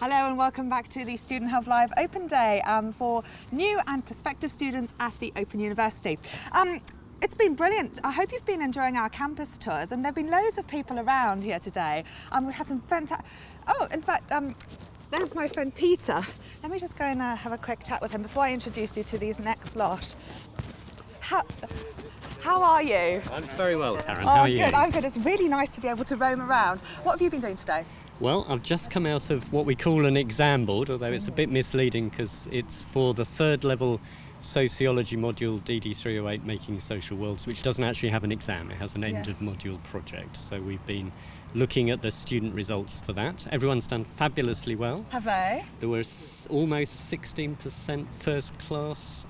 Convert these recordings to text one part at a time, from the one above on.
Hello and welcome back to the Student Hub Live Open Day for new and prospective students at the Open University. It's been brilliant. I hope you've been enjoying our campus tours, and there have been loads of people around here today. We've had some fantastic... Oh, in fact, there's my friend Peter. Let me just go and have a quick chat with him before I introduce you to these next lot. How are you? I'm very well, Karen. How are you? Good. I'm good. It's really nice to be able to roam around. What have you been doing today? Well, I've just come out of what we call an exam board, although it's a bit misleading because it's for the third level sociology module DD308, Making Social Worlds, which doesn't actually have an exam. It has an end of module project. So we've been looking at the student results for that. Everyone's done fabulously well. Have they? There were almost 16% first class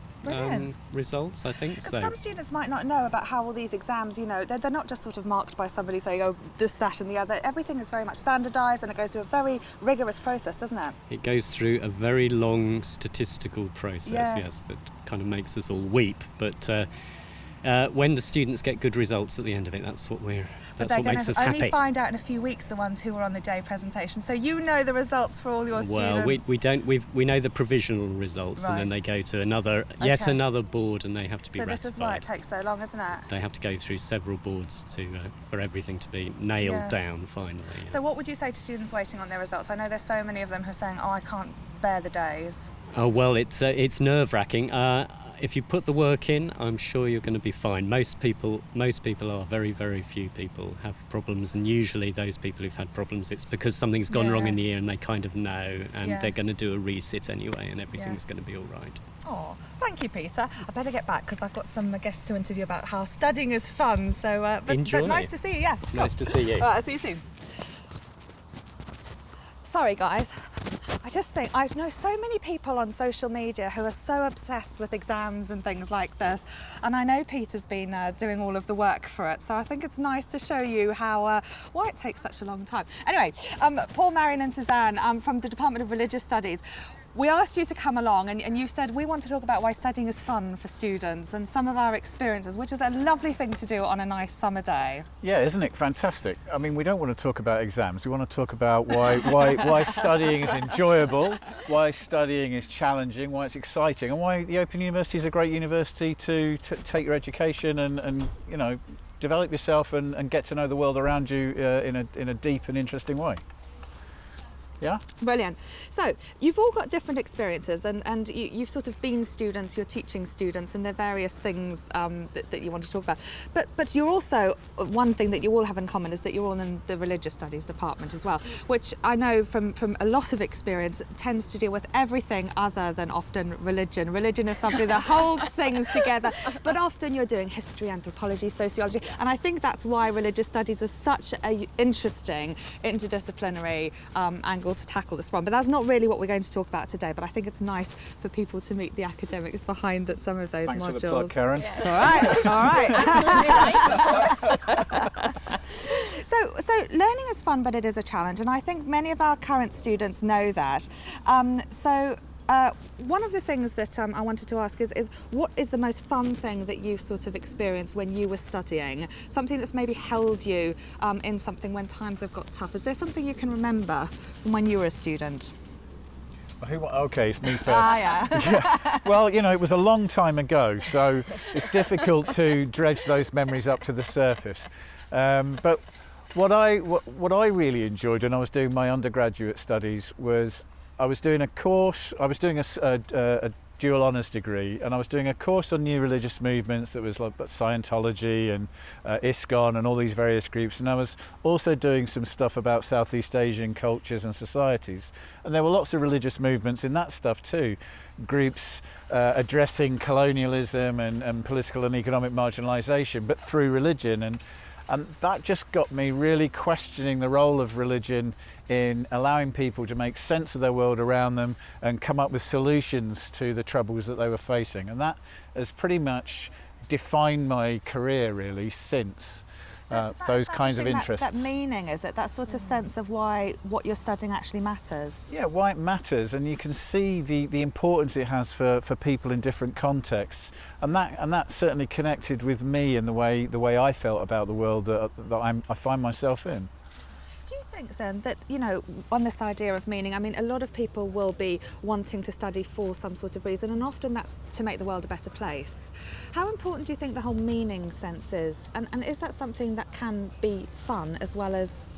results, I think. So some students might not know about how all these exams, you know, they're not just sort of marked by somebody saying, oh, this, that and the other. Everything is very much standardised and it goes through a very rigorous process, doesn't it? It goes through a very long statistical process, yes, that kind of makes us all weep. But when the students get good results at the end of it, that's what makes us happy. But they're going to only find out in a few weeks, the ones who were on the day presentation. So you know the results for all your students. Well, we don't. We know the provisional results, and then they go to yet another board, and they have to be ratified. So this is why it takes so long, isn't it? They have to go through several boards for everything to be nailed down finally. So what would you say to students waiting on their results? I know there's so many of them who are saying, oh, I can't bear the days. Oh well, it's nerve-wracking. If you put the work in, I'm sure you're going to be fine. Most people are. Very, very few people have problems, and usually those people who've had problems, it's because something's gone wrong in the year and they kind of know, and they're going to do a resit anyway, and everything's going to be all right. Oh, thank you, Peter. I better get back because I've got some guests to interview about how studying is fun. So, enjoy. But nice to see you. Yeah, nice to see you. All right, I'll see you soon. Sorry, guys. I just think I know so many people on social media who are so obsessed with exams and things like this, and I know Peter's been doing all of the work for it, so I think it's nice to show you how why it takes such a long time. Anyway, Paul, Marion and Suzanne from the Department of Religious Studies, we asked you to come along and you said we want to talk about why studying is fun for students and some of our experiences, which is a lovely thing to do on a nice summer day. Yeah, isn't it fantastic? I mean, we don't want to talk about exams. We want to talk about why studying is enjoyable, why studying is challenging, why it's exciting, and why the Open University is a great university to take your education and you know, develop yourself and get to know the world around you in a deep and interesting way. Yeah? Brilliant. So you've all got different experiences and you've sort of been students, you're teaching students, and there are various things that you want to talk about. But you're also, one thing that you all have in common is that you're all in the Religious Studies department as well, which I know from a lot of experience tends to deal with everything other than often religion. Religion is something that holds things together, but often you're doing history, anthropology, sociology, and I think that's why Religious Studies is such an interesting interdisciplinary angle to tackle this from. But that's not really what we're going to talk about today, but I think it's nice for people to meet the academics behind some of those Thanks modules. For the plug, Karen. Yes. All right. So learning is fun, but it is a challenge, and I think many of our current students know that. One of the things that I wanted to ask is what is the most fun thing that you've sort of experienced when you were studying? Something that's maybe held you in something when times have got tough. Is there something you can remember from when you were a student? Okay, it's me first. Yeah. Well, you know, it was a long time ago, so it's difficult to dredge those memories up to the surface. But what I really enjoyed when I was doing my undergraduate studies was I was doing a course. I was doing a dual honours degree, and I was doing a course on new religious movements that was like Scientology and ISKCON and all these various groups, and I was also doing some stuff about Southeast Asian cultures and societies, and there were lots of religious movements in that stuff too, groups addressing colonialism and political and economic marginalisation, but through religion, and that just got me really questioning the role of religion in allowing people to make sense of their world around them and come up with solutions to the troubles that they were facing. And that has pretty much defined my career really since. Those kinds of interests. That meaning, is it? That sort of sense of why what you're studying actually matters? Yeah, why it matters, and you can see the importance it has for people in different contexts, and that certainly connected with me in the way I felt about the world that I find myself in. Do you think then that, you know, on this idea of meaning, I mean, a lot of people will be wanting to study for some sort of reason, and often that's to make the world a better place. How important do you think the whole meaning sense is? And is that something that can be fun as well as...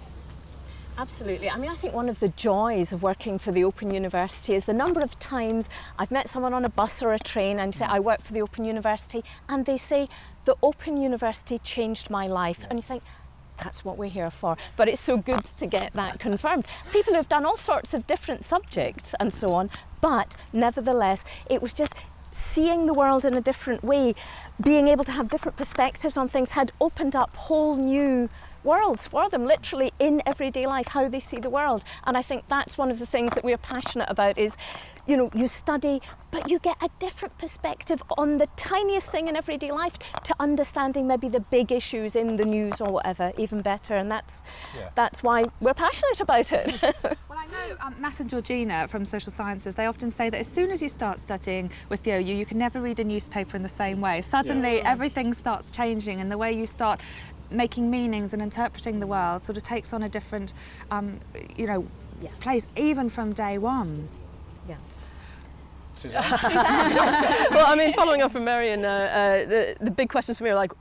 Absolutely. I mean, I think one of the joys of working for the Open University is the number of times I've met someone on a bus or a train and say, I work for the Open University, and they say, the Open University changed my life. And you think, that's what we're here for. But it's so good to get that confirmed. People have done all sorts of different subjects and so on, but nevertheless, it was just seeing the world in a different way, being able to have different perspectives on things had opened up whole new worlds for them, literally in everyday life, how they see the world. And I think that's one of the things that we're passionate about is, you know, you study, but you get a different perspective on the tiniest thing in everyday life to understanding maybe the big issues in the news or whatever, even better. And that's why we're passionate about it. Well, I know Matt and Georgina from Social Sciences, they often say that as soon as you start studying with the OU, you can never read a newspaper in the same way. Suddenly everything starts changing, and the way you start making meanings and interpreting the world sort of takes on a different, place, even from day one. Yeah. Suzanne? Well, I mean, following up from Marion, the big questions for me are like,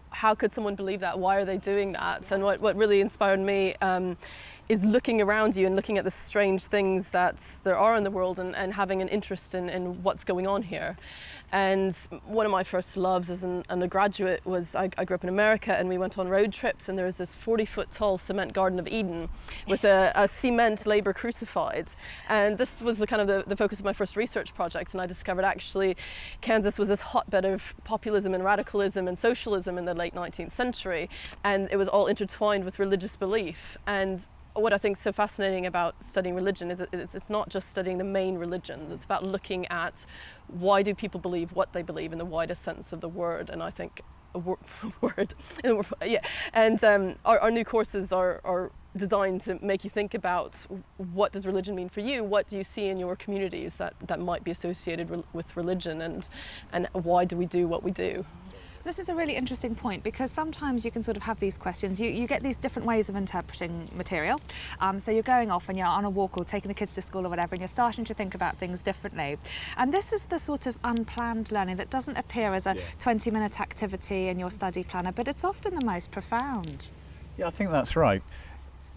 how could someone believe that? Why are they doing that? And what really inspired me is looking around you and looking at the strange things that there are in the world and having an interest in what's going on here. And one of my first loves as an undergraduate was I grew up in America, and we went on road trips, and there was this 40-foot tall cement Garden of Eden with a cement labour crucified. And this was the kind of the focus of my first research project, and I discovered actually Kansas was this hotbed of populism and radicalism and socialism in the late 19th century, and it was all intertwined with religious belief. And what I think is so fascinating about studying religion is it's not just studying the main religions. It's about looking at why do people believe what they believe in the widest sense of the word. And I think And our new courses are designed to make you think about what does religion mean for you? What do you see in your communities that might be associated with religion, and why do we do what we do? This is a really interesting point, because sometimes you can sort of have these questions. You get these different ways of interpreting material. So you're going off and you're on a walk or taking the kids to school or whatever, and you're starting to think about things differently. And this is the sort of unplanned learning that doesn't appear as a 20-minute activity in your study planner, but it's often the most profound. Yeah, I think that's right.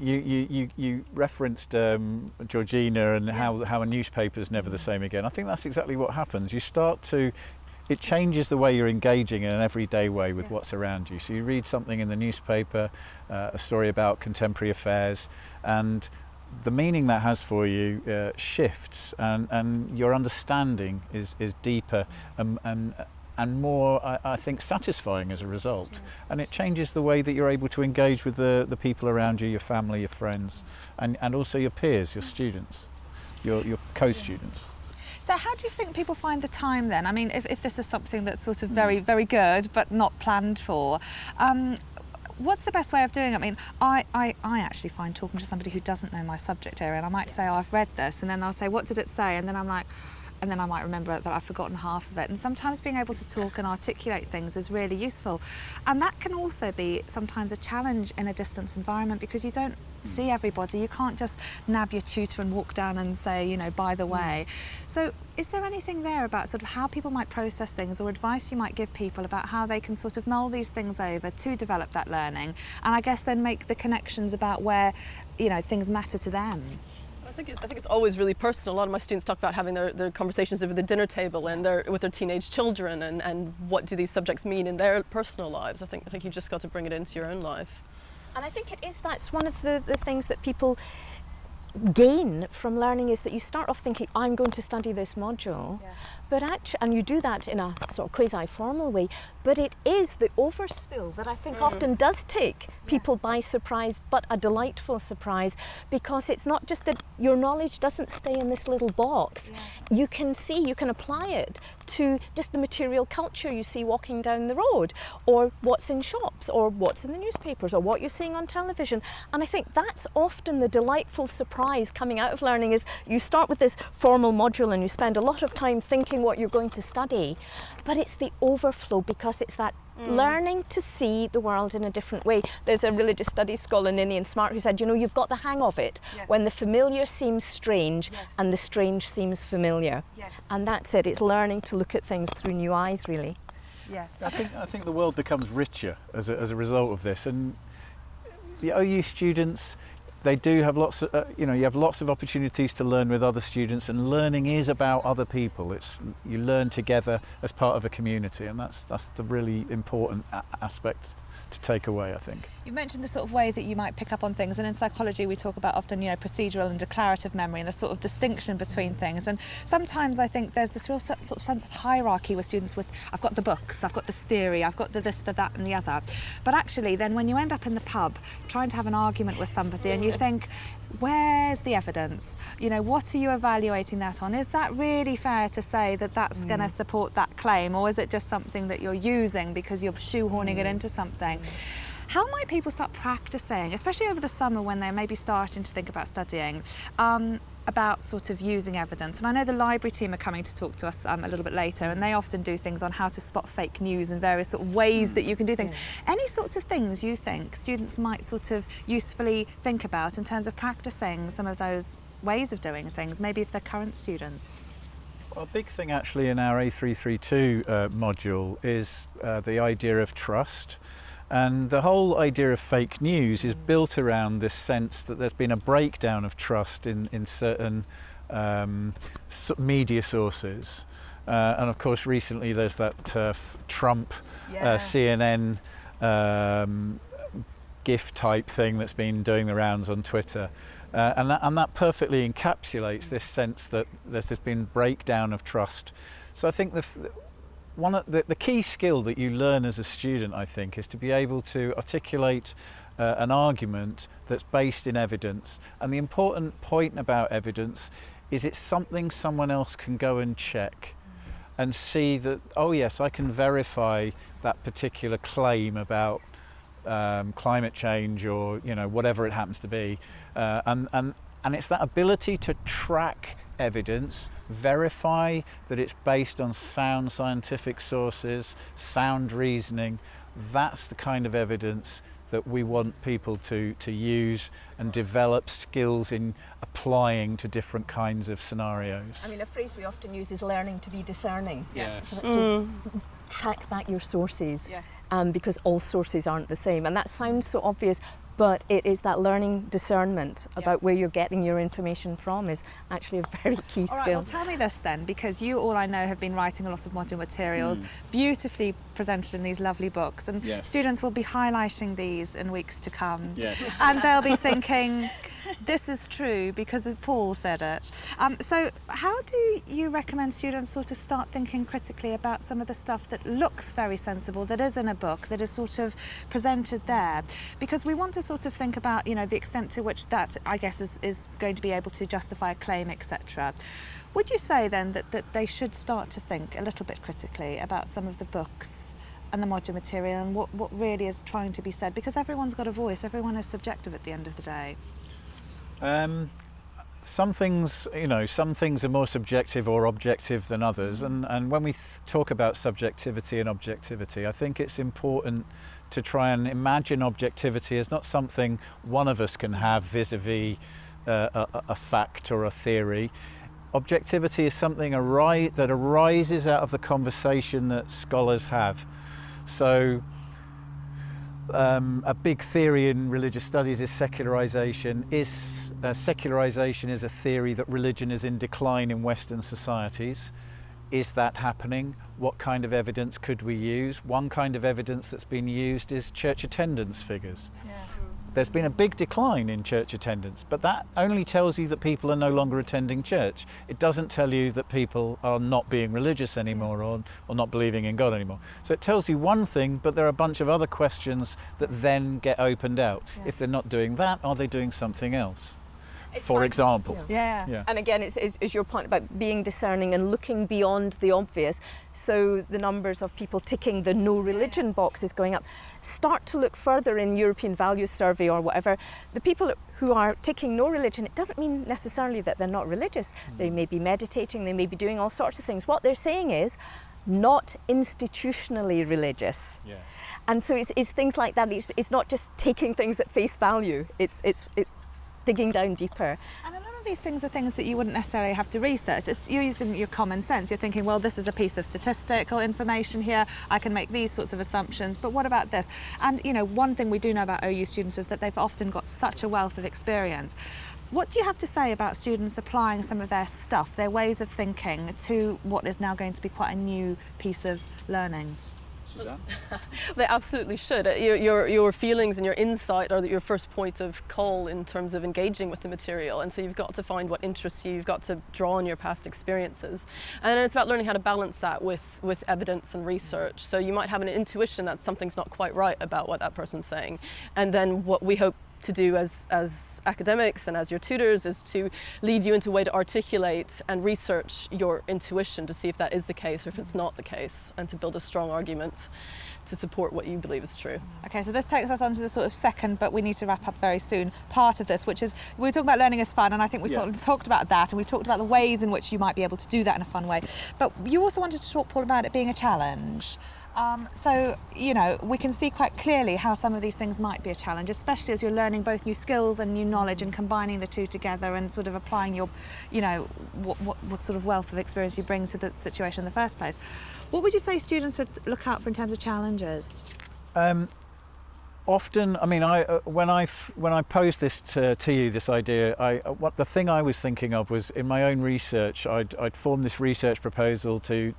You referenced Georgina and how a newspaper's never the same again. I think that's exactly what happens. It changes the way you're engaging in an everyday way with what's around you. So you read something in the newspaper, a story about contemporary affairs, and the meaning that has for you shifts, and your understanding is deeper and more, I think, satisfying as a result. And it changes the way that you're able to engage with the people around you, your family, your friends, and also your peers, your students, your co-students. So how do you think people find the time then? I mean, if this is something that's sort of very, very good but not planned for, what's the best way of doing it? I mean, I actually find talking to somebody who doesn't know my subject area, and I might say, oh, I've read this, and then they'll say, what did it say? And then I'm like, and then I might remember that I've forgotten half of it. And sometimes being able to talk and articulate things is really useful. And that can also be sometimes a challenge in a distance environment, because you don't see everybody. You can't just nab your tutor and walk down and say, you know, by the way. So is there anything there about sort of how people might process things, or advice you might give people about how they can sort of mull these things over to develop that learning, and I guess then make the connections about where, you know, things matter to them? I think it's always really personal. A lot of my students talk about having their conversations over the dinner table and with their teenage children, and what do these subjects mean in their personal lives. I think you've just got to bring it into your own life. And I think that's one of the things that people gain from learning, is that you start off thinking, I'm going to study this module, but actually, and you do that in a sort of quasi-formal way, but it is the overspill that I think often does take people by surprise, but a delightful surprise, because it's not just that your knowledge doesn't stay in this little box. You can apply it to just the material culture you see walking down the road, or what's in shops, or what's in the newspapers, or what you're seeing on television. And I think that's often the delightful surprise coming out of learning, is you start with this formal module and you spend a lot of time thinking what you're going to study, but it's the overflow, because it's that learning to see the world in a different way. There's a religious studies scholar, Ninian Smart, who said, you know, you've got the hang of it when the familiar seems strange and the strange seems familiar. And that's it, it's learning to look at things through new eyes, really. Yeah. I think the world becomes richer as a result of this, and the OU students, they do have lots of, you have lots of opportunities to learn with other students, and learning is about other people. You learn together as part of a community, and that's the really important aspect to take away, I think. You mentioned the sort of way that you might pick up on things, and in psychology we talk about often, procedural and declarative memory and the sort of distinction between things. And sometimes I think there's this real sort of sense of hierarchy with students with, I've got the books, I've got this theory, I've got the this, the that and the other. But actually then when you end up in the pub trying to have an argument with somebody and you think, where's the evidence? What are you evaluating that on? Is that really fair to say that that's going to support that claim, or is it just something that you're using because you're shoehorning it into something? How might people start practicing, especially over the summer when they're maybe starting to think about studying, about sort of using evidence? And I know the library team are coming to talk to us a little bit later, and they often do things on how to spot fake news and various sort of ways that you can do things. Any sorts of things you think students might sort of usefully think about in terms of practicing some of those ways of doing things, maybe if they're current students? Well, a big thing actually in our A332 module is the idea of trust. And the whole idea of fake news is built around this sense that there's been a breakdown of trust in certain media sources. And of course recently there's that Trump CNN GIF type thing that's been doing the rounds on Twitter. And that perfectly encapsulates this sense that there's been breakdown of trust. So I think the key skill that you learn as a student, I think, is to be able to articulate an argument that's based in evidence. And the important point about evidence is it's something someone else can go and check and see that, oh yes, I can verify that particular claim about climate change or whatever it happens to be. And it's that ability to track evidence, verify that it's based on sound scientific sources, sound reasoning. That's the kind of evidence that we want people to use and develop skills in applying to different kinds of scenarios. I mean, a phrase we often use is learning to be discerning. Yes. So track back your sources, because all sources aren't the same. And that sounds so obvious, but it is that learning discernment about where you're getting your information from is actually a very key skill. All right, well, tell me this then, because you all I know have been writing a lot of module materials, beautifully presented in these lovely books, and students will be highlighting these in weeks to come. Yes. And they'll be thinking, this is true because Paul said it. So how do you recommend students sort of start thinking critically about some of the stuff that looks very sensible, that is in a book, that is sort of presented there? Because we want to sort of think about, the extent to which that, I guess, is going to be able to justify a claim, etc. Would you say then that they should start to think a little bit critically about some of the books and the module material and what really is trying to be said? Because everyone's got a voice, everyone is subjective at the end of the day. Some things are more subjective or objective than others, and when we talk about subjectivity and objectivity, I think it's important to try and imagine objectivity as not something one of us can have vis-a-vis a fact or a theory. Objectivity is something that arises out of the conversation that scholars have. So a big theory in religious studies is secularization. Secularization is a theory that religion is in decline in Western societies. Is that happening? What kind of evidence could we use? One kind of evidence that's been used is church attendance figures. There's been a big decline in church attendance, but that only tells you that people are no longer attending church. It doesn't tell you that people are not being religious anymore or not believing in God anymore. So it tells you one thing, but there are a bunch of other questions that then get opened out. If they're not doing that, are they doing something else? for example. Yeah. Yeah. And again, it's your point about being discerning and looking beyond the obvious. So the numbers of people ticking the no religion box is going up. Start to look further in European Values Survey or whatever. The people who are ticking no religion, it doesn't mean necessarily that they're not religious. They may be meditating, they may be doing all sorts of things. What they're saying is not institutionally religious. Yes. And so it's things like that. It's not just taking things at face value. It's digging down deeper. And a lot of these things are things that you wouldn't necessarily have to research. You're using your common sense. You're thinking, well, this is a piece of statistical information here. I can make these sorts of assumptions. But what about this? And, one thing we do know about OU students is that they've often got such a wealth of experience. What do you have to say about students applying some of their stuff, their ways of thinking, to what is now going to be quite a new piece of learning? Suzanne? They absolutely should. Your feelings and your insight are your first point of call in terms of engaging with the material, and so you've got to find what interests you. You've got to draw on your past experiences, and then it's about learning how to balance that with evidence and research. So you might have an intuition that something's not quite right about what that person's saying, and then what we hope to do as academics and as your tutors is to lead you into a way to articulate and research your intuition to see if that is the case or if it's not the case, and to build a strong argument to support what you believe is true. Okay, so this takes us on to the sort of second, but we need to wrap up very soon, part of this, which is we were talking about learning as fun, and I think we sort of talked about that, and we talked about the ways in which you might be able to do that in a fun way. But you also wanted to talk, Paul, about it being a challenge. So, we can see quite clearly how some of these things might be a challenge, especially as you're learning both new skills and new knowledge and combining the two together and sort of applying your, what sort of wealth of experience you bring to the situation in the first place. What would you say students should look out for in terms of challenges? Often, when I posed this to you, this idea, the thing I was thinking of was in my own research. I'd formed this research proposal to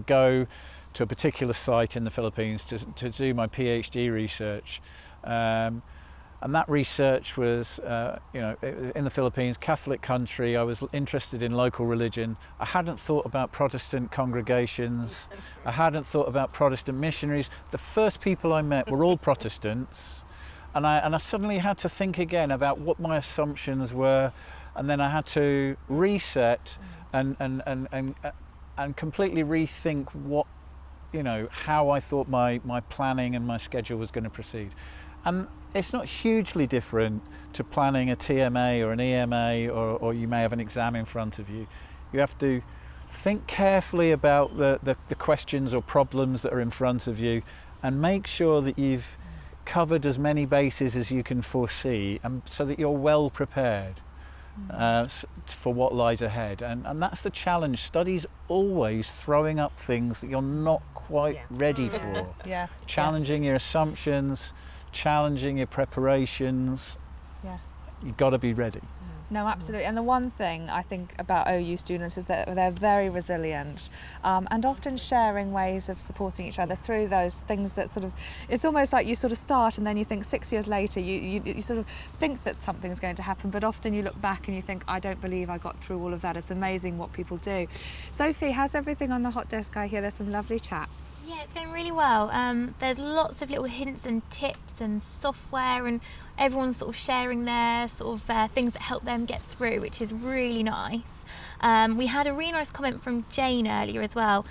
go to a particular site in the Philippines to do my PhD research, and that research was, in the Philippines, Catholic country. I was interested in local religion. I hadn't thought about Protestant congregations. I hadn't thought about Protestant missionaries. The first people I met were all Protestants, and I suddenly had to think again about what my assumptions were, and then I had to reset and completely rethink how I thought my planning and my schedule was going to proceed. And it's not hugely different to planning a TMA or an EMA, or you may have an exam in front of you. You have to think carefully about the questions or problems that are in front of you, and make sure that you've covered as many bases as you can foresee, and so that you're well prepared for what lies ahead. And that's the challenge. Study's always throwing up things that you're not quite ready for. Challenging your assumptions, challenging your preparations. You've got to be ready. No, absolutely. And the one thing I think about OU students is that they're very resilient, and often sharing ways of supporting each other through those things that sort of, it's almost like you sort of start and then you think 6 years later, you sort of think that something's going to happen, but often you look back and you think, I don't believe I got through all of that. It's amazing what people do. Sophie, how's everything on the hot desk? I hear there's some lovely chat. Yeah, it's going really well. There's lots of little hints and tips and software, and everyone's sort of sharing their sort of things that help them get through, which is really nice. We had a really nice comment from Jane earlier as well,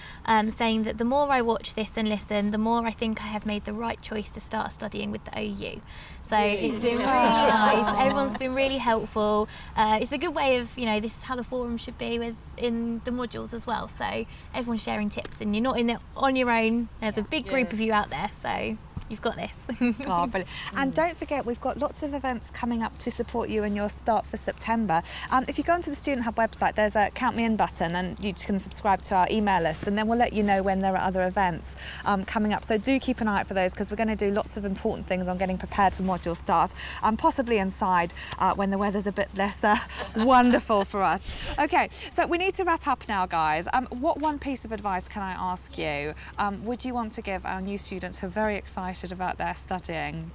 saying that the more I watch this and listen, the more I think I have made the right choice to start studying with the OU. So it's been really nice. Everyone's been really helpful. It's a good way of, this is how the forum should be in the modules as well. So everyone's sharing tips, and you're not in it on your own. There's a big group of you out there, so you've got this. Oh, brilliant. And don't forget, we've got lots of events coming up to support you in your start for September. If you go onto the Student Hub website, there's a Count Me In button, and you can subscribe to our email list, and then we'll let you know when there are other events coming up. So do keep an eye out for those, because we're going to do lots of important things on getting prepared for module start, possibly inside when the weather's a bit less wonderful for us. Okay, so we need to wrap up now, guys. What one piece of advice can I ask you would you want to give our new students who are very excited about their studying?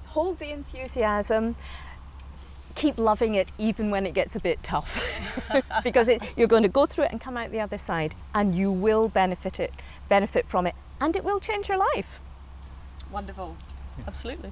Hold the enthusiasm. Keep loving it even when it gets a bit tough, because you're going to go through it and come out the other side, and you will benefit from it, and it will change your life. Wonderful. Absolutely.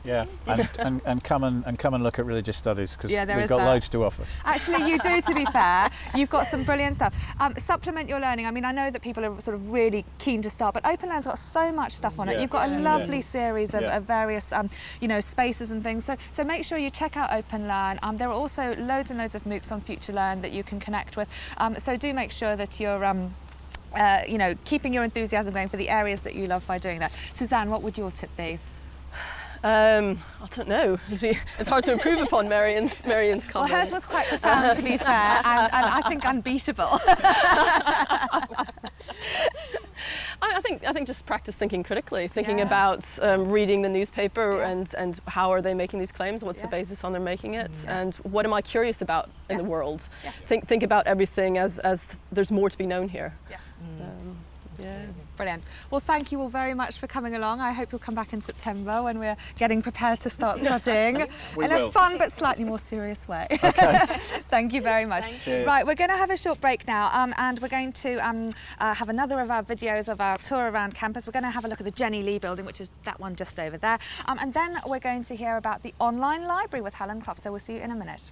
Yeah, and come and look at religious studies, because Yeah, there we've is got that. loads to offer. Actually, you do, to be fair. You've got some brilliant stuff. Supplement your learning. I mean, I know that people are sort of really keen to start, but Open Learn's got so much stuff on it. Yeah. You've got a lovely series of, Yeah. of various, you know, spaces and things. So make sure you check out Open Learn. There are also loads and loads of MOOCs on Future Learn that you can connect with. So do make sure that you're you know, keeping your enthusiasm going for the areas that you love by doing that. Suzanne, what would your tip be? I don't know. It's hard to improve upon Marion's comments. Well, hers was quite profound, to be fair, and I think unbeatable. I think just practice thinking critically, thinking about reading the newspaper and how are they making these claims, what's the basis on their making it, and what am I curious about in the world. Think about everything as there's more to be known here. Brilliant. Well, thank you all very much for coming along. I hope you'll come back in September when we're getting prepared to start studying in a fun but slightly more serious way. Thank you very much. Right, we're going to have a short break now, and we're going to have another of our videos of our tour around campus. We're going to have a look at the Jenny Lee building, which is that one just over there, and then we're going to hear about the online library with Helen Clough. So we'll see you in a minute.